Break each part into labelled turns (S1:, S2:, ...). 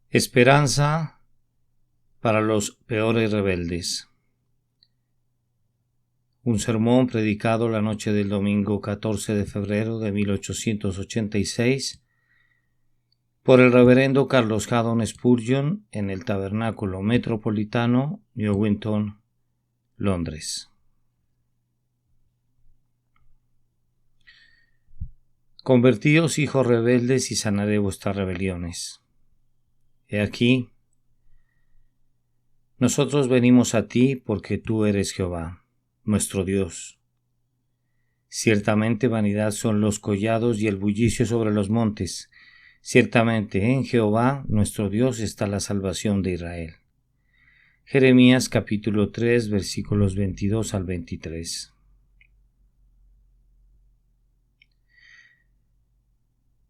S1: Esperanza para los peores rebeldes. Un sermón predicado la noche del domingo 14 de febrero de 1886 por el reverendo Carlos Haddon Spurgeon en el Tabernáculo Metropolitano, Newington, Londres. Convertíos, hijos rebeldes, y sanaré vuestras rebeliones. He aquí, nosotros venimos a ti porque tú eres Jehová, nuestro Dios. Ciertamente vanidad son los collados y el bullicio sobre los montes. Ciertamente en Jehová, nuestro Dios, está la salvación de Israel. Jeremías capítulo 3, versículos 22 al 23.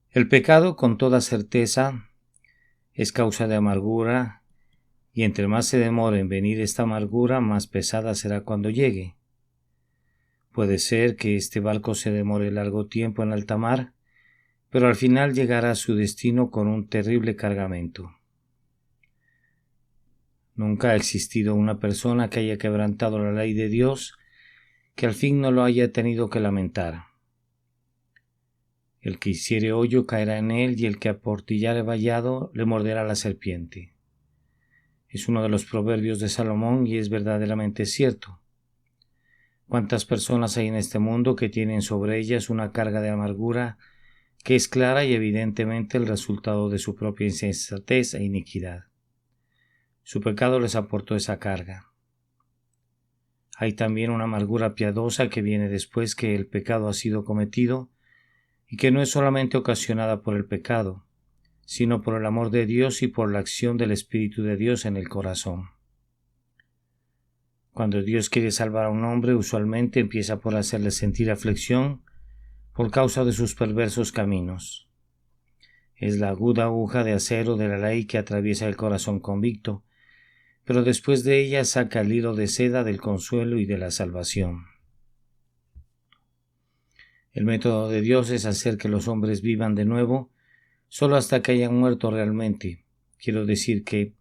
S1: El pecado, con toda certeza, es causa de amargura, y entre más se demore en venir esta amargura, más pesada será cuando llegue. Puede ser que este barco se demore largo tiempo en alta mar, pero al final llegará a su destino con un terrible cargamento. Nunca ha existido una persona que haya quebrantado la ley de Dios que al fin no lo haya tenido que lamentar. El que hiciere hoyo caerá en él, y el que aportillare vallado le morderá la serpiente. Es uno de los proverbios de Salomón y es verdaderamente cierto. ¿Cuántas personas hay en este mundo que tienen sobre ellas una carga de amargura que es clara y evidentemente el resultado de su propia insensatez e iniquidad? Su pecado les aportó esa carga. Hay también una amargura piadosa que viene después que el pecado ha sido cometido y que no es solamente ocasionada por el pecado, sino por el amor de Dios y por la acción del Espíritu de Dios en el corazón. Cuando Dios quiere salvar a un hombre, usualmente empieza por hacerle sentir aflicción por causa de sus perversos caminos. Es la aguda aguja de acero de la ley que atraviesa el corazón convicto, pero después de ella saca el hilo de seda del consuelo y de la salvación. El método de Dios es hacer que los hombres vivan de nuevo solo hasta que hayan muerto realmente. Quiero decir que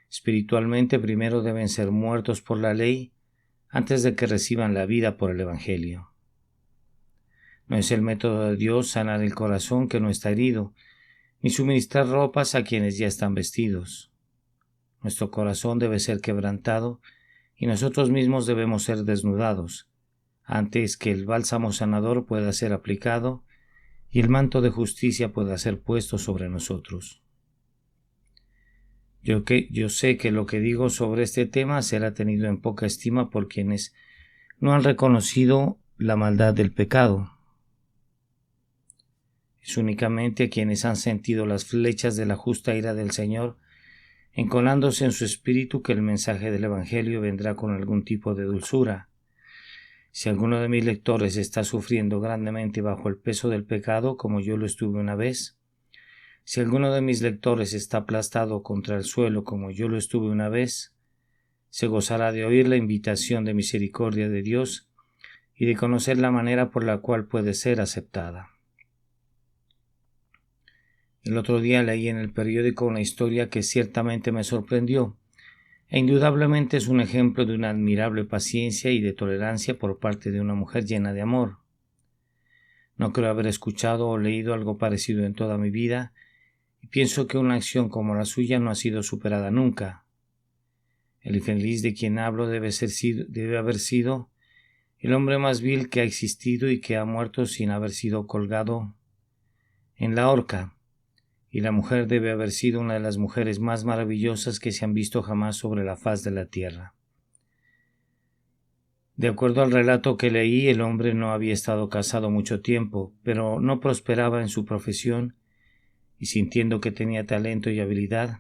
S1: espiritualmente primero deben ser muertos por la ley antes de que reciban la vida por el Evangelio. No es el método de Dios sanar el corazón que no está herido, ni suministrar ropas a quienes ya están vestidos. Nuestro corazón debe ser quebrantado y nosotros mismos debemos ser desnudados, antes que el bálsamo sanador pueda ser aplicado y el manto de justicia pueda ser puesto sobre nosotros. Yo sé que lo que digo sobre este tema será tenido en poca estima por quienes no han reconocido la maldad del pecado. Es únicamente a quienes han sentido las flechas de la justa ira del Señor enconándose en su espíritu que el mensaje del Evangelio vendrá con algún tipo de dulzura. Si alguno de mis lectores está sufriendo grandemente bajo el peso del pecado, como yo lo estuve una vez, si alguno de mis lectores está aplastado contra el suelo, como yo lo estuve una vez, se gozará de oír la invitación de misericordia de Dios y de conocer la manera por la cual puede ser aceptada. El otro día leí en el periódico una historia que ciertamente me sorprendió, e indudablemente es un ejemplo de una admirable paciencia y de tolerancia por parte de una mujer llena de amor. No creo haber escuchado o leído algo parecido en toda mi vida, y pienso que una acción como la suya no ha sido superada nunca. El infeliz de quien hablo debe haber sido el hombre más vil que ha existido y que ha muerto sin haber sido colgado en la horca, y la mujer debe haber sido una de las mujeres más maravillosas que se han visto jamás sobre la faz de la tierra. De acuerdo al relato que leí, el hombre no había estado casado mucho tiempo, pero no prosperaba en su profesión, y sintiendo que tenía talento y habilidad,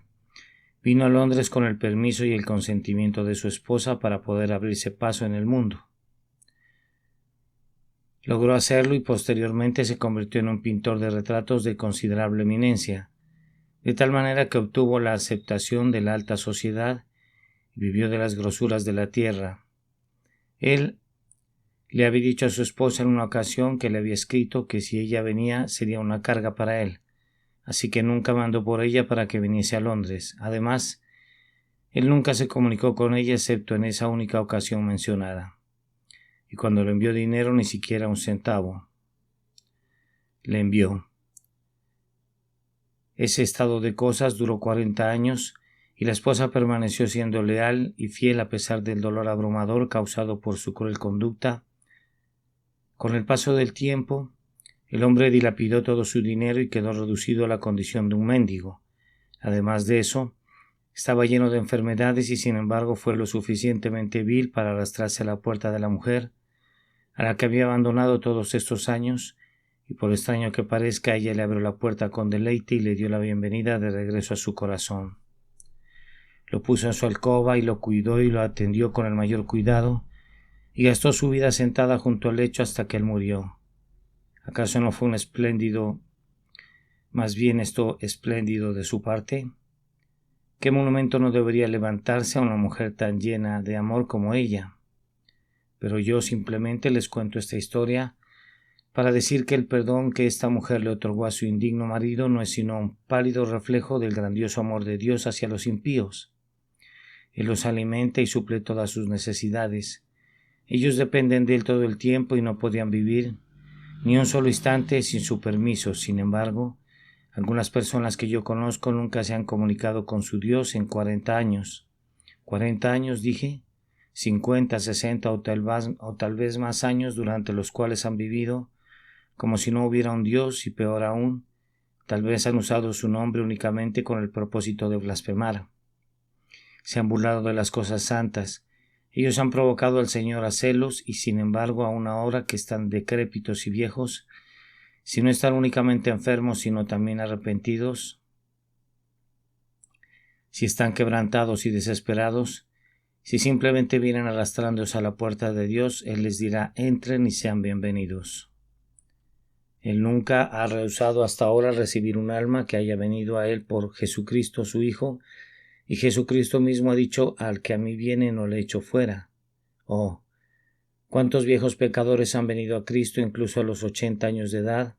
S1: vino a Londres con el permiso y el consentimiento de su esposa para poder abrirse paso en el mundo. Logró hacerlo y posteriormente se convirtió en un pintor de retratos de considerable eminencia, de tal manera que obtuvo la aceptación de la alta sociedad y vivió de las grosuras de la tierra. Él le había dicho a su esposa en una ocasión que le había escrito que si ella venía sería una carga para él, así que nunca mandó por ella para que viniese a Londres. Además, él nunca se comunicó con ella excepto en esa única ocasión mencionada. Y cuando le envió dinero, ni siquiera un centavo le envió. Ese estado de cosas duró 40 años y la esposa permaneció siendo leal y fiel a pesar del dolor abrumador causado por su cruel conducta. Con el paso del tiempo, el hombre dilapidó todo su dinero y quedó reducido a la condición de un mendigo. Además de eso, estaba lleno de enfermedades y sin embargo fue lo suficientemente vil para arrastrarse a la puerta de la mujer, a la que había abandonado todos estos años, y por extraño que parezca, ella le abrió la puerta con deleite y le dio la bienvenida de regreso a su corazón. Lo puso en su alcoba y lo cuidó y lo atendió con el mayor cuidado, y gastó su vida sentada junto al lecho hasta que él murió. ¿Acaso no fue más bien esto espléndido de su parte? ¿Qué monumento no debería levantarse a una mujer tan llena de amor como ella? Pero yo simplemente les cuento esta historia para decir que el perdón que esta mujer le otorgó a su indigno marido no es sino un pálido reflejo del grandioso amor de Dios hacia los impíos. Él los alimenta y suple todas sus necesidades. Ellos dependen de él todo el tiempo y no podían vivir ni un solo instante sin su permiso. Sin embargo, algunas personas que yo conozco nunca se han comunicado con su Dios en 40 años. 40 años, dije, 50, 60 o tal vez más años durante los cuales han vivido como si no hubiera un Dios y peor aún, tal vez han usado su nombre únicamente con el propósito de blasfemar. Se han burlado de las cosas santas. Ellos han provocado al Señor a celos y sin embargo aún ahora que están decrépitos y viejos, si no están únicamente enfermos sino también arrepentidos, si están quebrantados y desesperados, si simplemente vienen arrastrándose a la puerta de Dios, Él les dirá: entren y sean bienvenidos. Él nunca ha rehusado hasta ahora recibir un alma que haya venido a Él por Jesucristo su Hijo, y Jesucristo mismo ha dicho: al que a mí viene no le echo fuera. Oh, cuántos viejos pecadores han venido a Cristo incluso a los 80 años de edad,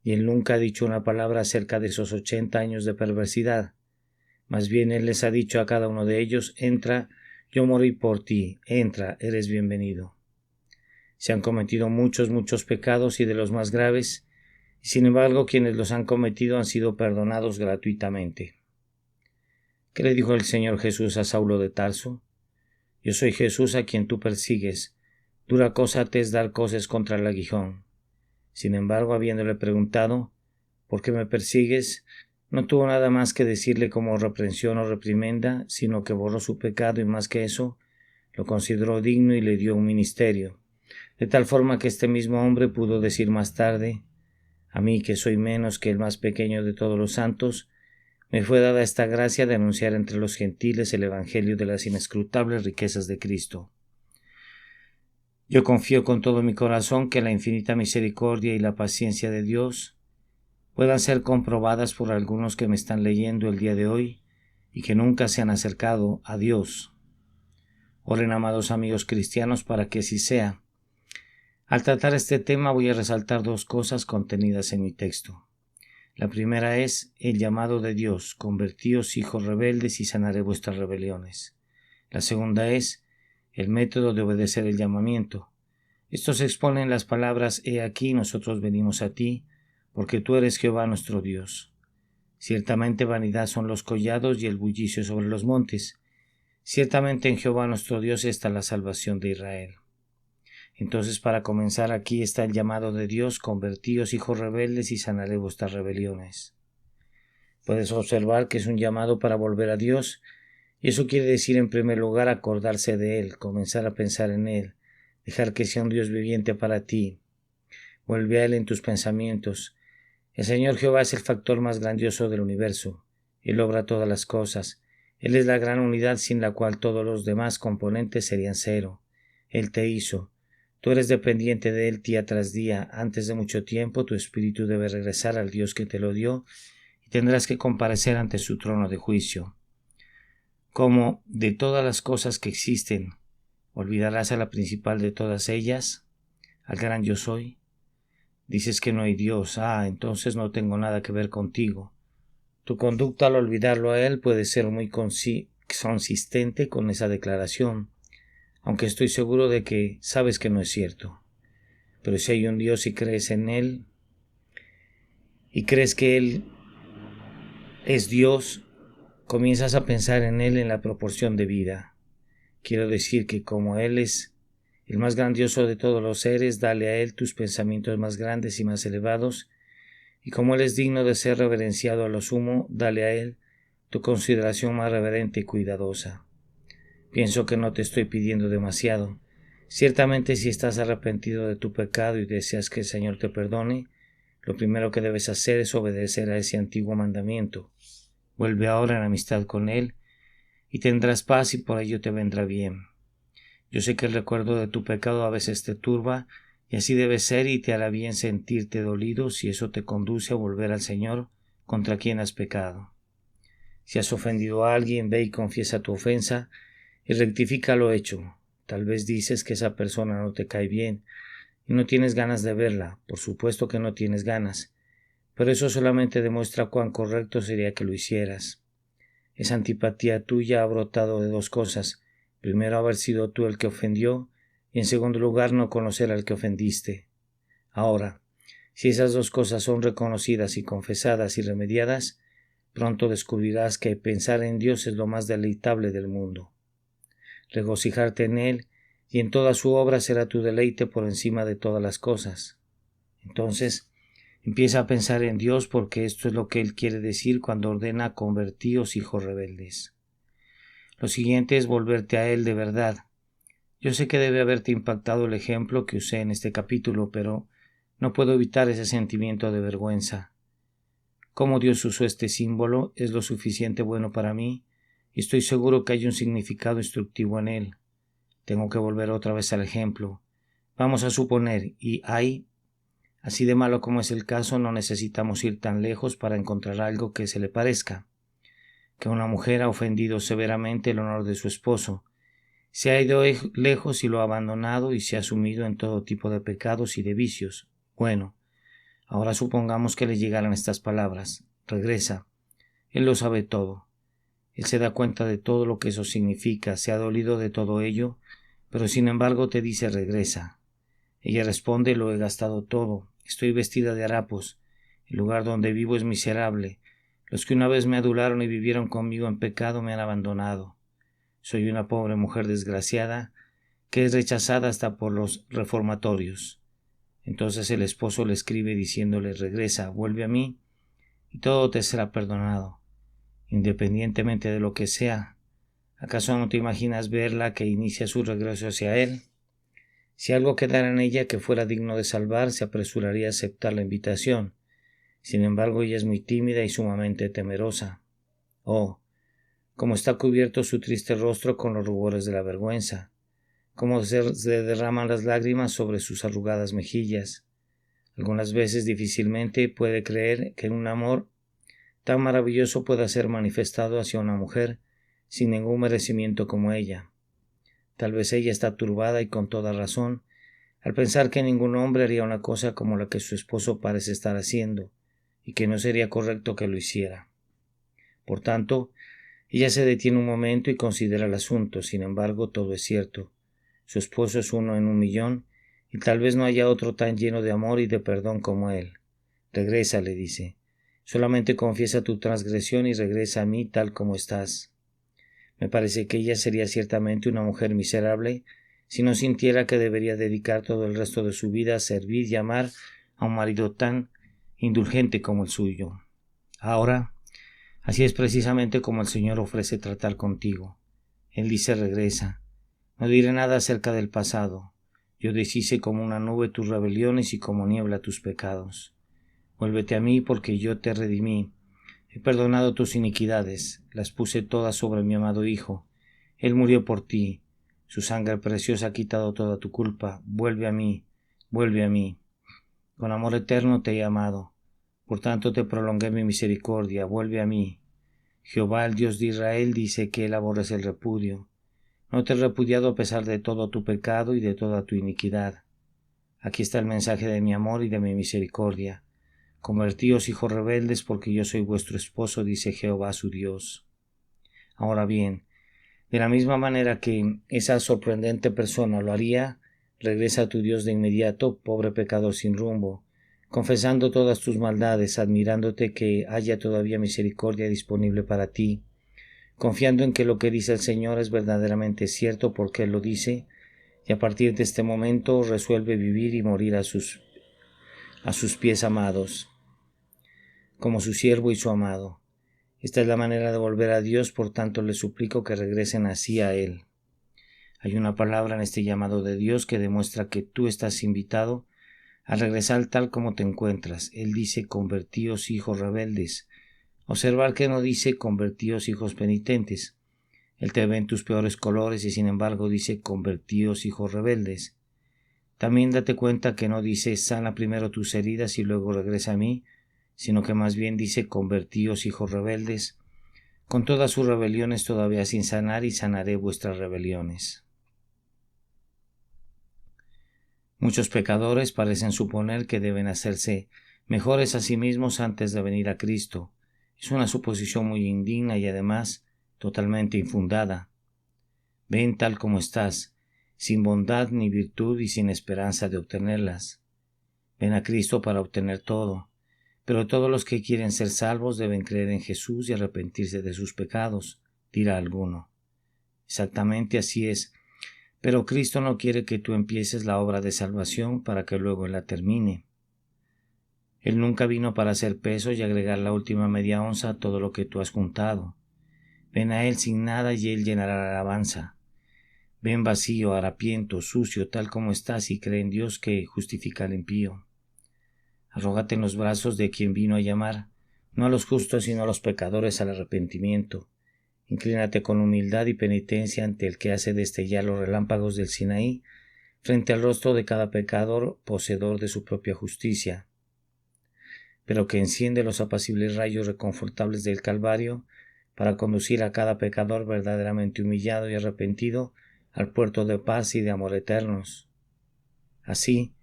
S1: y Él nunca ha dicho una palabra acerca de esos 80 años de perversidad. Más bien Él les ha dicho a cada uno de ellos: entra, yo morí por ti, entra, eres bienvenido. Se han cometido muchos pecados y de los más graves, y sin embargo quienes los han cometido han sido perdonados gratuitamente. ¿Qué le dijo el Señor Jesús a Saulo de Tarso? Yo soy Jesús a quien tú persigues. Dura cosa te es dar coces contra el aguijón. Sin embargo, habiéndole preguntado: ¿por qué me persigues?, no tuvo nada más que decirle como reprensión o reprimenda, sino que borró su pecado y más que eso, lo consideró digno y le dio un ministerio. De tal forma que este mismo hombre pudo decir más tarde: a mí, que soy menos que el más pequeño de todos los santos, me fue dada esta gracia de anunciar entre los gentiles el evangelio de las inescrutables riquezas de Cristo. Yo confío con todo mi corazón que la infinita misericordia y la paciencia de Dios puedan ser comprobadas por algunos que me están leyendo el día de hoy y que nunca se han acercado a Dios. Oren, amados amigos cristianos, para que así sea. Al tratar este tema voy a resaltar dos cosas contenidas en mi texto. La primera es el llamado de Dios: convertíos, hijos rebeldes, y sanaré vuestras rebeliones. La segunda es el método de obedecer el llamamiento. Esto se expone en las palabras: he aquí, nosotros venimos a ti, porque tú eres Jehová nuestro Dios. Ciertamente vanidad son los collados y el bullicio sobre los montes. Ciertamente en Jehová nuestro Dios está la salvación de Israel. Entonces, para comenzar, aquí está el llamado de Dios: convertíos, hijos rebeldes, y sanaré vuestras rebeliones. Puedes observar que es un llamado para volver a Dios, y eso quiere decir, en primer lugar, acordarse de Él, comenzar a pensar en Él, dejar que sea un Dios viviente para ti. Vuelve a Él en tus pensamientos. El Señor Jehová es el factor más grandioso del universo. Él obra todas las cosas. Él es la gran unidad sin la cual todos los demás componentes serían cero. Él te hizo. Tú eres dependiente de Él día tras día. Antes de mucho tiempo tu espíritu debe regresar al Dios que te lo dio y tendrás que comparecer ante su trono de juicio. Como de todas las cosas que existen, ¿olvidarás a la principal de todas ellas, al gran yo soy? Dices que no hay Dios. Entonces no tengo nada que ver contigo. Tu conducta al olvidarlo a Él puede ser muy consistente con esa declaración, aunque estoy seguro de que sabes que no es cierto. Pero si hay un Dios y crees en Él, y crees que Él es Dios, comienzas a pensar en Él en la proporción de vida. Quiero decir que como Él es el más grandioso de todos los seres, dale a Él tus pensamientos más grandes y más elevados, y como Él es digno de ser reverenciado a lo sumo, dale a Él tu consideración más reverente y cuidadosa. Pienso que no te estoy pidiendo demasiado. Ciertamente, si estás arrepentido de tu pecado y deseas que el Señor te perdone, lo primero que debes hacer es obedecer a ese antiguo mandamiento. Vuelve ahora en amistad con Él y tendrás paz y por ello te vendrá bien. Yo sé que el recuerdo de tu pecado a veces te turba y así debe ser y te hará bien sentirte dolido si eso te conduce a volver al Señor contra quien has pecado. Si has ofendido a alguien, ve y confiesa tu ofensa y rectifica lo hecho. Tal vez dices que esa persona no te cae bien y no tienes ganas de verla. Por supuesto que no tienes ganas, pero eso solamente demuestra cuán correcto sería que lo hicieras. Esa antipatía tuya ha brotado de dos cosas. Primero, haber sido tú el que ofendió, y en segundo lugar, no conocer al que ofendiste. Ahora, si esas dos cosas son reconocidas y confesadas y remediadas, pronto descubrirás que pensar en Dios es lo más deleitable del mundo. Regocijarte en Él y en toda su obra será tu deleite por encima de todas las cosas. Entonces, empieza a pensar en Dios, porque esto es lo que Él quiere decir cuando ordena convertíos hijos rebeldes. Lo siguiente es volverte a Él de verdad. Yo sé que debe haberte impactado el ejemplo que usé en este capítulo, pero no puedo evitar ese sentimiento de vergüenza. Cómo Dios usó este símbolo es lo suficiente bueno para mí, y estoy seguro que hay un significado instructivo en él. Tengo que volver otra vez al ejemplo. Vamos a suponer, así de malo como es el caso, no necesitamos ir tan lejos para encontrar algo que se le parezca, que una mujer ha ofendido severamente el honor de su esposo, se ha ido lejos y lo ha abandonado y se ha sumido en todo tipo de pecados y de vicios. Bueno, ahora supongamos que le llegaran estas palabras: regresa. Él lo sabe todo. Él se da cuenta de todo lo que eso significa, se ha dolido de todo ello, pero sin embargo te dice regresa. Ella responde: lo he gastado todo, estoy vestida de harapos, el lugar donde vivo es miserable, los que una vez me adularon y vivieron conmigo en pecado me han abandonado. Soy una pobre mujer desgraciada que es rechazada hasta por los reformatorios. Entonces el esposo le escribe diciéndole: regresa, vuelve a mí, y todo te será perdonado, independientemente de lo que sea. ¿Acaso no te imaginas verla que inicia su regreso hacia él? Si algo quedara en ella que fuera digno de salvar, se apresuraría a aceptar la invitación. Sin embargo, ella es muy tímida y sumamente temerosa. Oh, cómo está cubierto su triste rostro con los rubores de la vergüenza, cómo se derraman las lágrimas sobre sus arrugadas mejillas. Algunas veces difícilmente puede creer que un amor tan maravilloso pueda ser manifestado hacia una mujer sin ningún merecimiento como ella. Tal vez ella está turbada y con toda razón al pensar que ningún hombre haría una cosa como la que su esposo parece estar haciendo y que no sería correcto que lo hiciera. Por tanto, ella se detiene un momento y considera el asunto. Sin embargo, todo es cierto. Su esposo es 1 en 1.000.000 y tal vez no haya otro tan lleno de amor y de perdón como él. Regresa, le dice. Solamente confiesa tu transgresión y regresa a mí tal como estás. Me parece que ella sería ciertamente una mujer miserable si no sintiera que debería dedicar todo el resto de su vida a servir y amar a un marido tan indulgente como el suyo. Ahora, así es precisamente como el Señor ofrece tratar contigo. Él dice: regresa. No diré nada acerca del pasado. Yo deshice como una nube tus rebeliones y como niebla tus pecados. Vuélvete a mí, porque yo te redimí. He perdonado tus iniquidades, las puse todas sobre mi amado Hijo. Él murió por ti. Su sangre preciosa ha quitado toda tu culpa. Vuelve a mí, vuelve a mí. Con amor eterno te he amado. Por tanto te prolongué mi misericordia. Vuelve a mí. Jehová, el Dios de Israel, dice que él aborrece el repudio. No te he repudiado a pesar de todo tu pecado y de toda tu iniquidad. Aquí está el mensaje de mi amor y de mi misericordia. Convertíos, hijos rebeldes, porque yo soy vuestro esposo, dice Jehová su Dios. Ahora bien, de la misma manera que esa sorprendente persona lo haría, regresa a tu Dios de inmediato, pobre pecador sin rumbo, confesando todas tus maldades, admirándote que haya todavía misericordia disponible para ti, confiando en que lo que dice el Señor es verdaderamente cierto porque Él lo dice, y a partir de este momento resuelve vivir y morir a sus pies amados, como su siervo y su amado. Esta es la manera de volver a Dios, por tanto les suplico que regresen así a Él. Hay una palabra en este llamado de Dios que demuestra que tú estás invitado a regresar tal como te encuentras. Él dice, convertíos, hijos rebeldes. Observar que no dice, convertíos, hijos penitentes. Él te ve en tus peores colores y sin embargo dice, convertíos, hijos rebeldes. También date cuenta que no dice, sana primero tus heridas y luego regresa a mí, sino que más bien dice, convertíos, hijos rebeldes, con todas sus rebeliones todavía sin sanar, y sanaré vuestras rebeliones. Muchos pecadores parecen suponer que deben hacerse mejores a sí mismos antes de venir a Cristo. Es una suposición muy indigna y además totalmente infundada. Ven tal como estás, sin bondad ni virtud y sin esperanza de obtenerlas. Ven a Cristo para obtener todo, pero todos los que quieren ser salvos deben creer en Jesús y arrepentirse de sus pecados, dirá alguno. Exactamente así es, pero Cristo no quiere que tú empieces la obra de salvación para que luego Él la termine. Él nunca vino para hacer pesos y agregar la última media onza a todo lo que tú has juntado. Ven a Él sin nada y Él llenará la alabanza. Ven vacío, harapiento, sucio, tal como estás, y cree en Dios que justifica al impío. Arrógate en los brazos de quien vino a llamar, no a los justos sino a los pecadores al arrepentimiento. Inclínate con humildad y penitencia ante el que hace destellar los relámpagos del Sinaí, frente al rostro de cada pecador poseedor de su propia justicia, pero que enciende los apacibles rayos reconfortables del Calvario para conducir a cada pecador verdaderamente humillado y arrepentido al puerto de paz y de amor eternos. Así,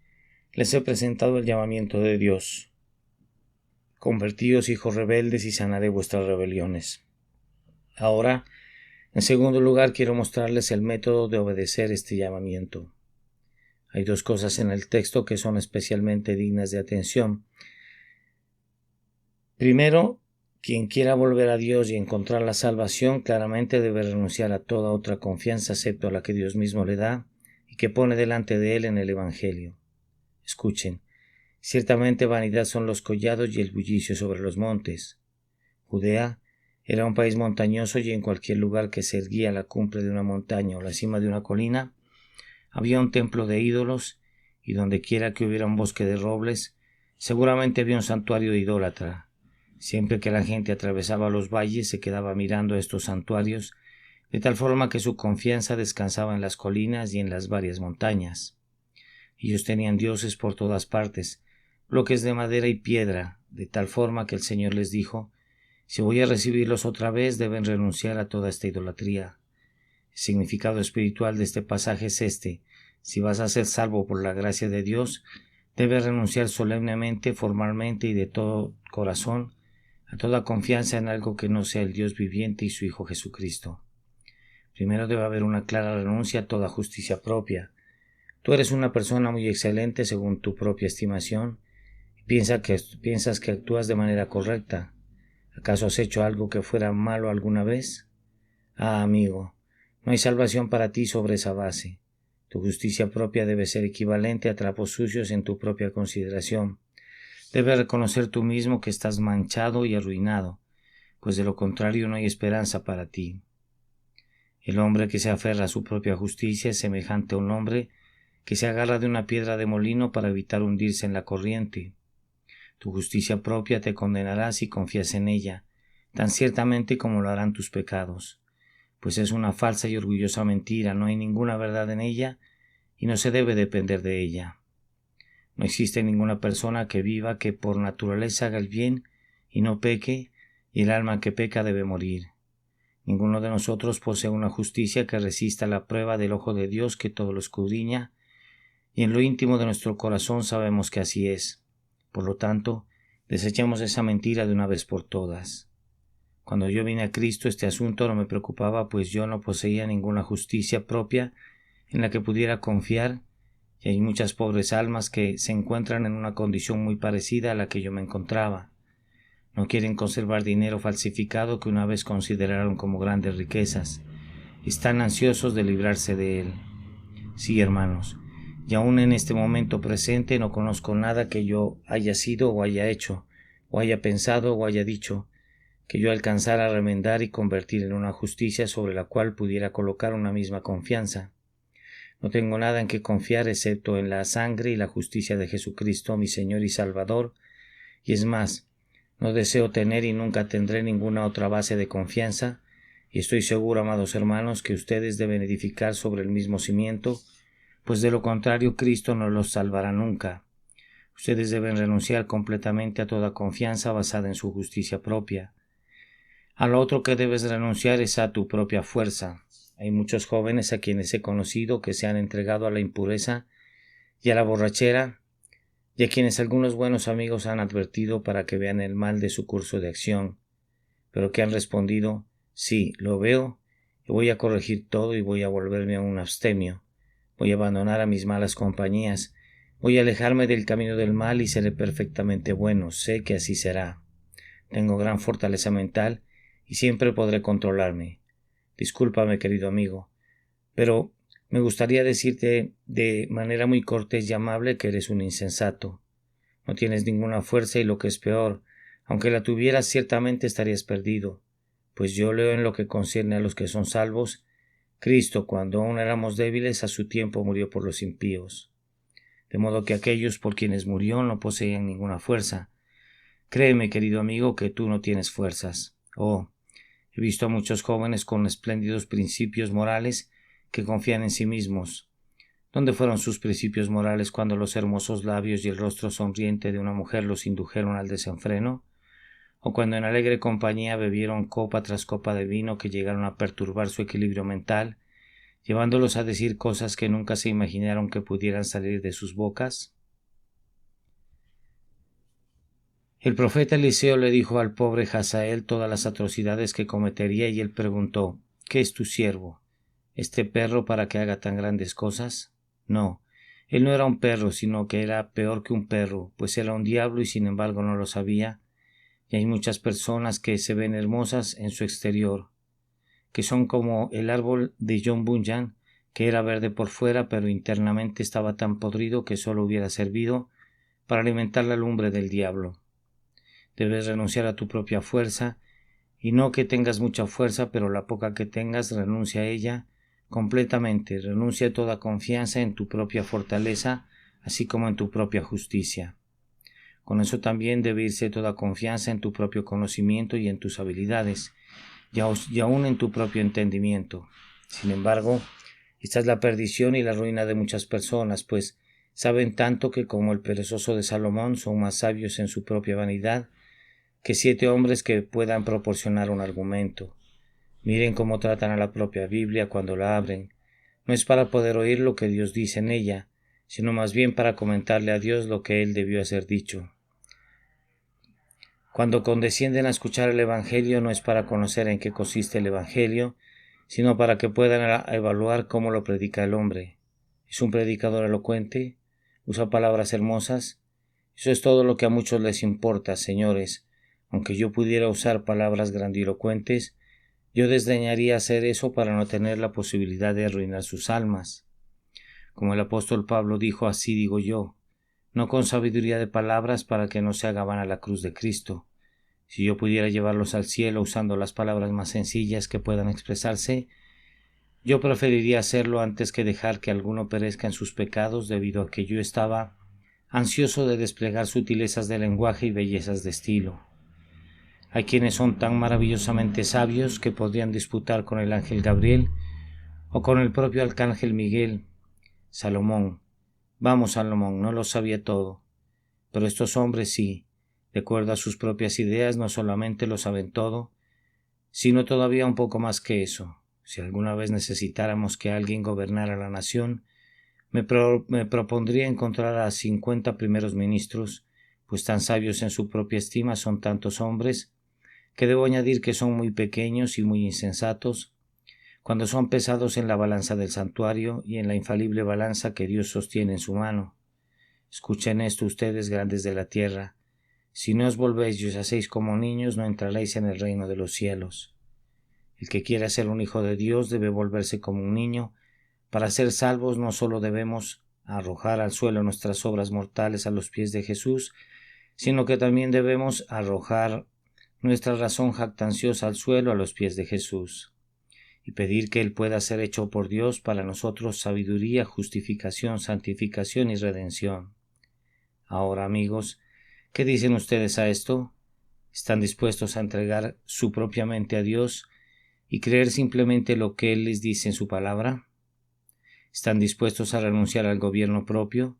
S1: les he presentado el llamamiento de Dios. Convertíos, hijos rebeldes, y sanaré vuestras rebeliones. Ahora, en segundo lugar, quiero mostrarles el método de obedecer este llamamiento. Hay dos cosas en el texto que son especialmente dignas de atención. Primero, quien quiera volver a Dios y encontrar la salvación claramente debe renunciar a toda otra confianza excepto a la que Dios mismo le da y que pone delante de él en el Evangelio. Escuchen, ciertamente vanidad son los collados y el bullicio sobre los montes. Judea era un país montañoso y en cualquier lugar que se erguía a la cumbre de una montaña o la cima de una colina, había un templo de ídolos, y donde quiera que hubiera un bosque de robles, seguramente había un santuario idólatra. Siempre que la gente atravesaba los valles se quedaba mirando estos santuarios, de tal forma que su confianza descansaba en las colinas y en las varias montañas. Ellos tenían dioses por todas partes, bloques de madera y piedra, de tal forma que el Señor les dijo, si voy a recibirlos otra vez deben renunciar a toda esta idolatría. El significado espiritual de este pasaje es este: si vas a ser salvo por la gracia de Dios, debes renunciar solemnemente, formalmente y de todo corazón a toda confianza en algo que no sea el Dios viviente y su Hijo Jesucristo. Primero debe haber una clara renuncia a toda justicia propia. Tú eres una persona muy excelente según tu propia estimación y piensas que actúas de manera correcta. ¿Acaso has hecho algo que fuera malo alguna vez? Ah, amigo, no hay salvación para ti sobre esa base. Tu justicia propia debe ser equivalente a trapos sucios en tu propia consideración. Debes reconocer tú mismo que estás manchado y arruinado, pues de lo contrario no hay esperanza para ti. El hombre que se aferra a su propia justicia es semejante a un hombre que se agarra de una piedra de molino para evitar hundirse en la corriente. Tu justicia propia te condenará si confías en ella, tan ciertamente como lo harán tus pecados, pues es una falsa y orgullosa mentira, no hay ninguna verdad en ella y no se debe depender de ella. No existe ninguna persona que viva que por naturaleza haga el bien y no peque, y el alma que peca debe morir. Ninguno de nosotros posee una justicia que resista la prueba del ojo de Dios que todo lo escudriña, y en lo íntimo de nuestro corazón sabemos que así es. Por lo tanto, desechemos esa mentira de una vez por todas. Cuando yo vine a Cristo, este asunto no me preocupaba, pues yo no poseía ninguna justicia propia en la que pudiera confiar, y hay muchas pobres almas que se encuentran en una condición muy parecida a la que yo me encontraba. No quieren conservar dinero falsificado que una vez consideraron como grandes riquezas. Están ansiosos de librarse de él. Sí, hermanos, y aún en este momento presente no conozco nada que yo haya sido o haya hecho, o haya pensado o haya dicho, que yo alcanzara a remendar y convertir en una justicia sobre la cual pudiera colocar una misma confianza. No tengo nada en que confiar excepto en la sangre y la justicia de Jesucristo, mi Señor y Salvador, y es más, no deseo tener y nunca tendré ninguna otra base de confianza, y estoy seguro, amados hermanos, que ustedes deben edificar sobre el mismo cimiento, pues de lo contrario Cristo no los salvará nunca. Ustedes deben renunciar completamente a toda confianza basada en su justicia propia. A lo otro que debes renunciar es a tu propia fuerza. Hay muchos jóvenes a quienes he conocido que se han entregado a la impureza y a la borrachera, y a quienes algunos buenos amigos han advertido para que vean el mal de su curso de acción, pero que han respondido: sí, lo veo, y voy a corregir todo y voy a volverme a un abstemio, voy a abandonar a mis malas compañías, voy a alejarme del camino del mal y seré perfectamente bueno, sé que así será. Tengo gran fortaleza mental y siempre podré controlarme. Discúlpame, querido amigo, pero me gustaría decirte de manera muy cortés y amable que eres un insensato. No tienes ninguna fuerza y lo que es peor, aunque la tuvieras ciertamente estarías perdido, pues yo leo en lo que concierne a los que son salvos, Cristo, cuando aún éramos débiles, a su tiempo murió por los impíos. De modo que aquellos por quienes murió no poseían ninguna fuerza. Créeme, querido amigo, que tú no tienes fuerzas. Oh, he visto a muchos jóvenes con espléndidos principios morales que confían en sí mismos. ¿Dónde fueron sus principios morales cuando los hermosos labios y el rostro sonriente de una mujer los indujeron al desenfreno? ¿O cuando en alegre compañía bebieron copa tras copa de vino que llegaron a perturbar su equilibrio mental, llevándolos a decir cosas que nunca se imaginaron que pudieran salir de sus bocas? El profeta Eliseo le dijo al pobre Hazael todas las atrocidades que cometería, y él preguntó: ¿qué es tu siervo, este perro, para que haga tan grandes cosas? No, él no era un perro, sino que era peor que un perro, pues era un diablo y sin embargo no lo sabía. Y hay muchas personas que se ven hermosas en su exterior, que son como el árbol de John Bunyan, que era verde por fuera, pero internamente estaba tan podrido que solo hubiera servido para alimentar la lumbre del diablo. Debes renunciar a tu propia fuerza, y no que tengas mucha fuerza, pero la poca que tengas, renuncia a ella completamente, renuncia a toda confianza en tu propia fortaleza, así como en tu propia justicia. Con eso también debe irse toda confianza en tu propio conocimiento y en tus habilidades, y aún en tu propio entendimiento. Sin embargo, esta es la perdición y la ruina de muchas personas, pues saben tanto que, como el perezoso de Salomón, son más sabios en su propia vanidad que 7 hombres que puedan proporcionar un argumento. Miren cómo tratan a la propia Biblia cuando la abren. No es para poder oír lo que Dios dice en ella, sino más bien para comentarle a Dios lo que Él debió haber dicho. Cuando condescienden a escuchar el Evangelio, no es para conocer en qué consiste el Evangelio, sino para que puedan evaluar cómo lo predica el hombre. ¿Es un predicador elocuente? ¿Usa palabras hermosas? Eso es todo lo que a muchos les importa, señores. Aunque yo pudiera usar palabras grandilocuentes, yo desdeñaría hacer eso para no tener la posibilidad de arruinar sus almas. Como el apóstol Pablo dijo, así digo yo, no con sabiduría de palabras para que no se haga vana la cruz de Cristo. Si yo pudiera llevarlos al cielo usando las palabras más sencillas que puedan expresarse, yo preferiría hacerlo antes que dejar que alguno perezca en sus pecados, debido a que yo estaba ansioso de desplegar sutilezas de lenguaje y bellezas de estilo. Hay quienes son tan maravillosamente sabios que podrían disputar con el ángel Gabriel o con el propio arcángel Miguel. Salomón. Vamos, Salomón, no lo sabía todo. Pero estos hombres sí, de acuerdo a sus propias ideas, no solamente lo saben todo, sino todavía un poco más que eso. Si alguna vez necesitáramos que alguien gobernara la nación, Me propondría encontrar a 50 primeros ministros, pues tan sabios en su propia estima son tantos hombres, que debo añadir que son muy pequeños y muy insensatos, cuando son pesados en la balanza del santuario y en la infalible balanza que Dios sostiene en su mano. Escuchen esto ustedes, grandes de la tierra. Si no os volvéis y os hacéis como niños, no entraréis en el reino de los cielos. El que quiera ser un hijo de Dios debe volverse como un niño. Para ser salvos no solo debemos arrojar al suelo nuestras obras mortales a los pies de Jesús, sino que también debemos arrojar nuestra razón jactanciosa al suelo a los pies de Jesús, y pedir que Él pueda ser hecho por Dios para nosotros sabiduría, justificación, santificación y redención. Ahora, amigos, ¿qué dicen ustedes a esto? ¿Están dispuestos a entregar su propia mente a Dios y creer simplemente lo que Él les dice en su palabra? ¿Están dispuestos a renunciar al gobierno propio?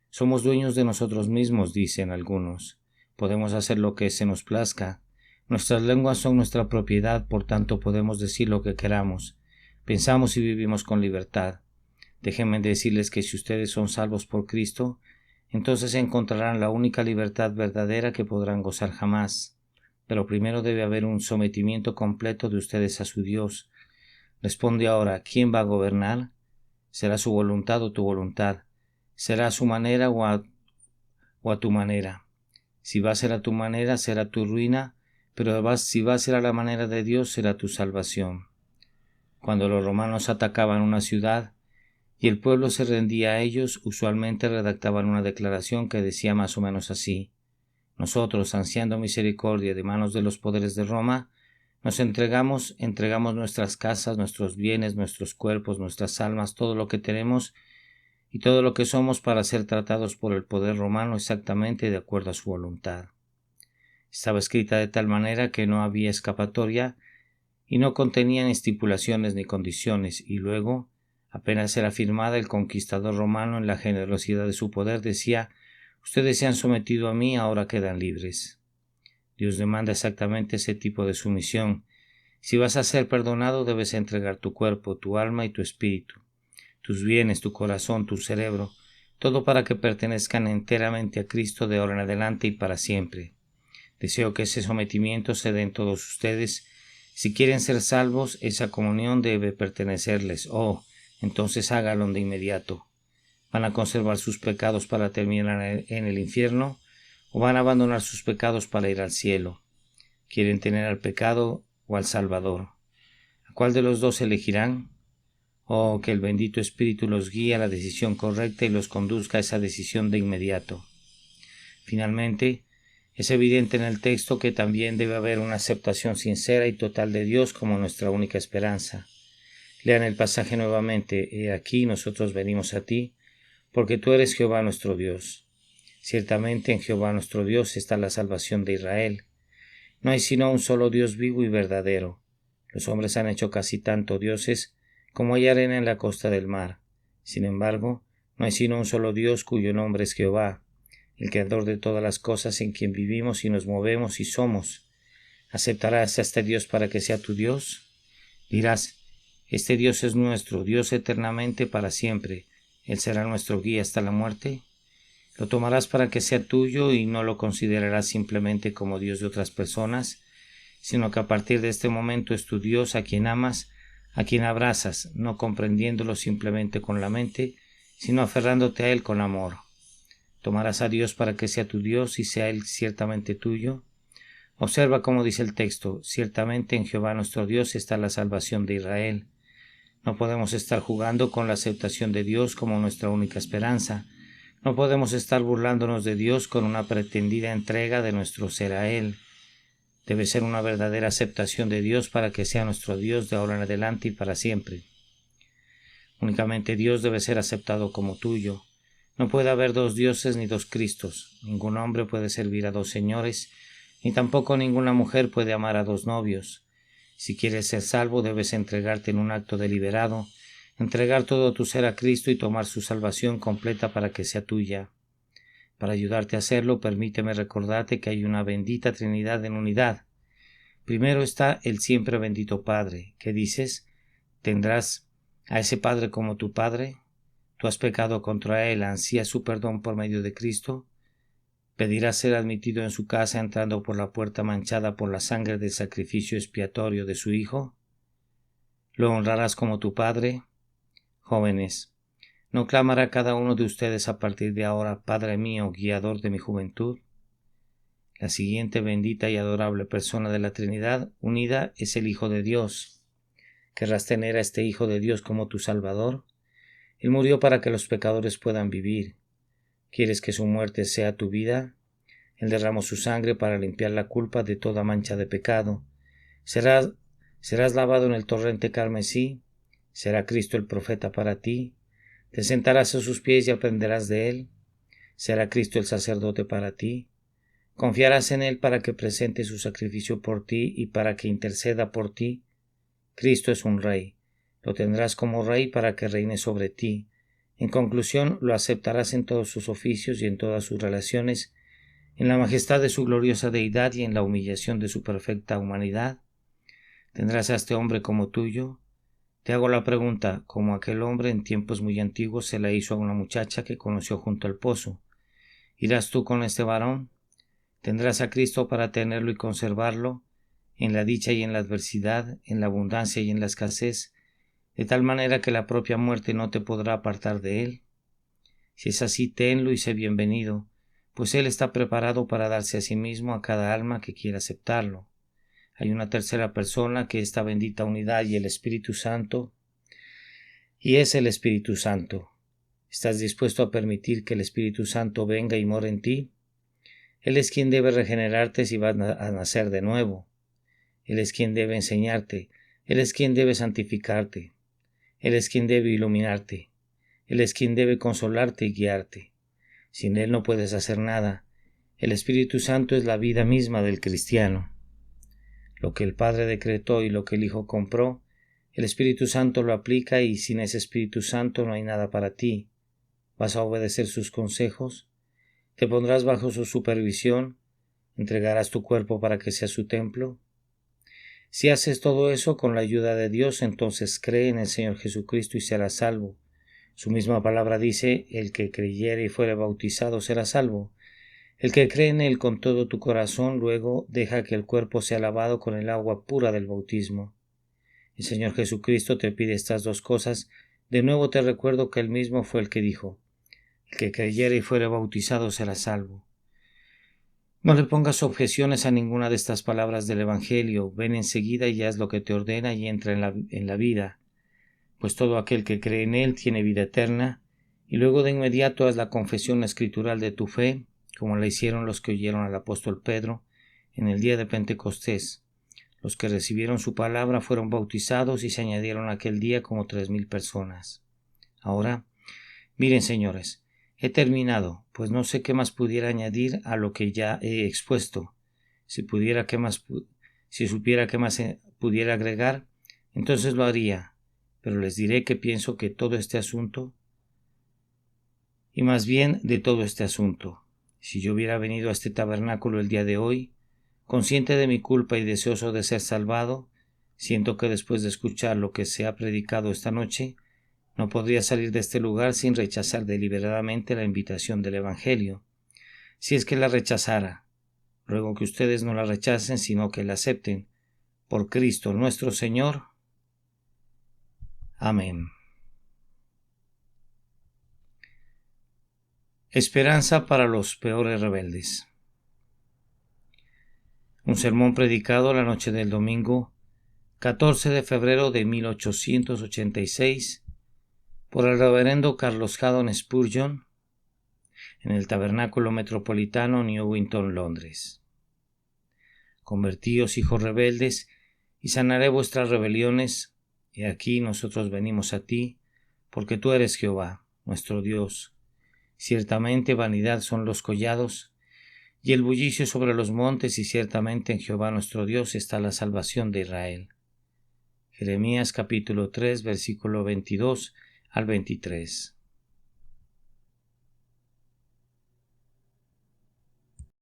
S1: Somos dueños de nosotros mismos, dicen algunos. Podemos hacer lo que se nos plazca. Nuestras lenguas son nuestra propiedad, por tanto podemos decir lo que queramos. Pensamos y vivimos con libertad. Déjenme decirles que si ustedes son salvos por Cristo, entonces encontrarán la única libertad verdadera que podrán gozar jamás. Pero primero debe haber un sometimiento completo de ustedes a su Dios. Responde ahora, ¿quién va a gobernar? ¿Será su voluntad o tu voluntad? ¿Será a su manera o a tu manera? Si va a ser a tu manera, será tu ruina, pero si va a ser a la manera de Dios, será tu salvación. Cuando los romanos atacaban una ciudad y el pueblo se rendía a ellos, usualmente redactaban una declaración que decía más o menos así: nosotros, ansiando misericordia de manos de los poderes de Roma, nos entregamos nuestras casas, nuestros bienes, nuestros cuerpos, nuestras almas, todo lo que tenemos y todo lo que somos para ser tratados por el poder romano exactamente de acuerdo a su voluntad. Estaba escrita de tal manera que no había escapatoria y no contenían estipulaciones ni condiciones, y luego, apenas era firmada, el conquistador romano, en la generosidad de su poder, decía: ustedes se han sometido a mí, ahora quedan libres. Dios demanda exactamente ese tipo de sumisión. Si vas a ser perdonado, debes entregar tu cuerpo, tu alma y tu espíritu, tus bienes, tu corazón, tu cerebro, todo para que pertenezcan enteramente a Cristo de ahora en adelante y para siempre. Deseo que ese sometimiento se dé en todos ustedes. Si quieren ser salvos, esa comunión debe pertenecerles. Entonces hágalo de inmediato. ¿Van a conservar sus pecados para terminar en el infierno? ¿O van a abandonar sus pecados para ir al cielo? ¿Quieren tener al pecado o al Salvador? ¿A cuál de los dos elegirán? Que el bendito Espíritu los guíe a la decisión correcta y los conduzca a esa decisión de inmediato. Finalmente, es evidente en el texto que también debe haber una aceptación sincera y total de Dios como nuestra única esperanza. Lean el pasaje nuevamente: He aquí, nosotros venimos a ti, porque tú eres Jehová nuestro Dios. Ciertamente en Jehová nuestro Dios está la salvación de Israel. No hay sino un solo Dios vivo y verdadero. Los hombres han hecho casi tanto dioses como hay arena en la costa del mar. Sin embargo, no hay sino un solo Dios, cuyo nombre es Jehová, el creador de todas las cosas, en quien vivimos y nos movemos y somos. ¿Aceptarás a este Dios para que sea tu Dios? Dirás: este Dios es nuestro, Dios eternamente para siempre. ¿Él será nuestro guía hasta la muerte? ¿Lo tomarás para que sea tuyo y no lo considerarás simplemente como Dios de otras personas, sino que a partir de este momento es tu Dios, a quien amas, a quien abrazas, no comprendiéndolo simplemente con la mente, sino aferrándote a Él con amor? ¿Tomarás a Dios para que sea tu Dios y sea Él ciertamente tuyo? Observa cómo dice el texto: ciertamente en Jehová nuestro Dios está la salvación de Israel. No podemos estar jugando con la aceptación de Dios como nuestra única esperanza. No podemos estar burlándonos de Dios con una pretendida entrega de nuestro ser a Él. Debe ser una verdadera aceptación de Dios para que sea nuestro Dios de ahora en adelante y para siempre. Únicamente Dios debe ser aceptado como tuyo. No puede haber dos dioses ni dos Cristos. Ningún hombre puede servir a dos señores, ni tampoco ninguna mujer puede amar a dos novios. Si quieres ser salvo, debes entregarte en un acto deliberado, entregar todo tu ser a Cristo y tomar su salvación completa para que sea tuya. Para ayudarte a hacerlo, permíteme recordarte que hay una bendita Trinidad en unidad. Primero está el siempre bendito Padre. ¿Qué dices? ¿Tendrás a ese Padre como tu Padre? tú has pecado contra él, ansías su perdón por medio de Cristo, pedirás ser admitido en su casa entrando por la puerta manchada por la sangre del sacrificio expiatorio de su Hijo. ¿Lo honrarás como tu Padre? Jóvenes, ¿no clamará cada uno de ustedes a partir de ahora, Padre mío, guiador de mi juventud? La siguiente bendita y adorable persona de la Trinidad unida es el Hijo de Dios. ¿Querrás tener a este Hijo de Dios como tu Salvador? Él murió para que los pecadores puedan vivir. ¿Quieres que su muerte sea tu vida? Él derramó su sangre para limpiar la culpa de toda mancha de pecado. Serás lavado en el torrente carmesí. ¿Será Cristo el profeta para ti? ¿Te sentarás a sus pies y aprenderás de él? ¿Será Cristo el sacerdote para ti? ¿Confiarás en él para que presente su sacrificio por ti y para que interceda por ti? Cristo es un rey. Lo tendrás como rey para que reine sobre ti. En conclusión, lo aceptarás en todos sus oficios y en todas sus relaciones, en la majestad de su gloriosa deidad y en la humillación de su perfecta humanidad. ¿Tendrás a este hombre como tuyo? Te hago la pregunta, como aquel hombre en tiempos muy antiguos se la hizo a una muchacha que conoció junto al pozo. ¿Irás tú con este varón? ¿Tendrás a Cristo para tenerlo y conservarlo, en la dicha y en la adversidad, en la abundancia y en la escasez, de tal manera que la propia muerte no te podrá apartar de él? Si es así, tenlo y sé bienvenido, pues él está preparado para darse a sí mismo a cada alma que quiera aceptarlo. Hay una tercera persona que esta bendita unidad y el Espíritu Santo, y es el Espíritu Santo. ¿Estás dispuesto a permitir que el Espíritu Santo venga y more en ti? Él es quien debe regenerarte si vas a nacer de nuevo. Él es quien debe enseñarte. Él es quien debe santificarte. Él es quien debe iluminarte. Él es quien debe consolarte y guiarte. Sin Él no puedes hacer nada. El Espíritu Santo es la vida misma del cristiano. Lo que el Padre decretó y lo que el Hijo compró, el Espíritu Santo lo aplica y sin ese Espíritu Santo no hay nada para ti. ¿Vas a obedecer sus consejos? ¿Te pondrás bajo su supervisión? ¿Entregarás tu cuerpo para que sea su templo? Si haces todo eso con la ayuda de Dios, entonces cree en el Señor Jesucristo y serás salvo. Su misma palabra dice, el que creyere y fuere bautizado será salvo. El que cree en Él con todo tu corazón, luego deja que el cuerpo sea lavado con el agua pura del bautismo. El Señor Jesucristo te pide estas dos cosas. De nuevo te recuerdo que Él mismo fue el que dijo, el que creyere y fuere bautizado será salvo. No le pongas objeciones a ninguna de estas palabras del Evangelio. Ven enseguida y haz lo que te ordena y entra en la vida, pues todo aquel que cree en Él tiene vida eterna, y luego de inmediato haz la confesión escritural de tu fe, como la hicieron los que oyeron al apóstol Pedro en el día de Pentecostés. Los que recibieron su palabra fueron bautizados y se añadieron aquel día como 3,000 personas. Ahora, miren, señores, he terminado, pues no sé qué más pudiera añadir a lo que ya he expuesto. Si supiera qué más pudiera agregar, entonces lo haría, pero les diré que pienso que todo este asunto, y más bien de todo este asunto, si yo hubiera venido a este tabernáculo el día de hoy, consciente de mi culpa y deseoso de ser salvado, siento que después de escuchar lo que se ha predicado esta noche, no podría salir de este lugar sin rechazar deliberadamente la invitación del Evangelio. Si es que la rechazara, ruego que ustedes no la rechacen, sino que la acepten. Por Cristo nuestro Señor. Amén. Esperanza para los peores rebeldes. Un sermón predicado la noche del domingo 14 de febrero de 1886 por el reverendo Carlos Haddon Spurgeon en el Tabernáculo Metropolitano, Newington, Londres. Convertíos, hijos rebeldes, y sanaré vuestras rebeliones. He aquí nosotros venimos a ti, porque tú eres Jehová, nuestro Dios. Ciertamente vanidad son los collados, y el bullicio sobre los montes, y ciertamente en Jehová nuestro Dios está la salvación de Israel. Jeremías capítulo 3, versículo 22 al 23.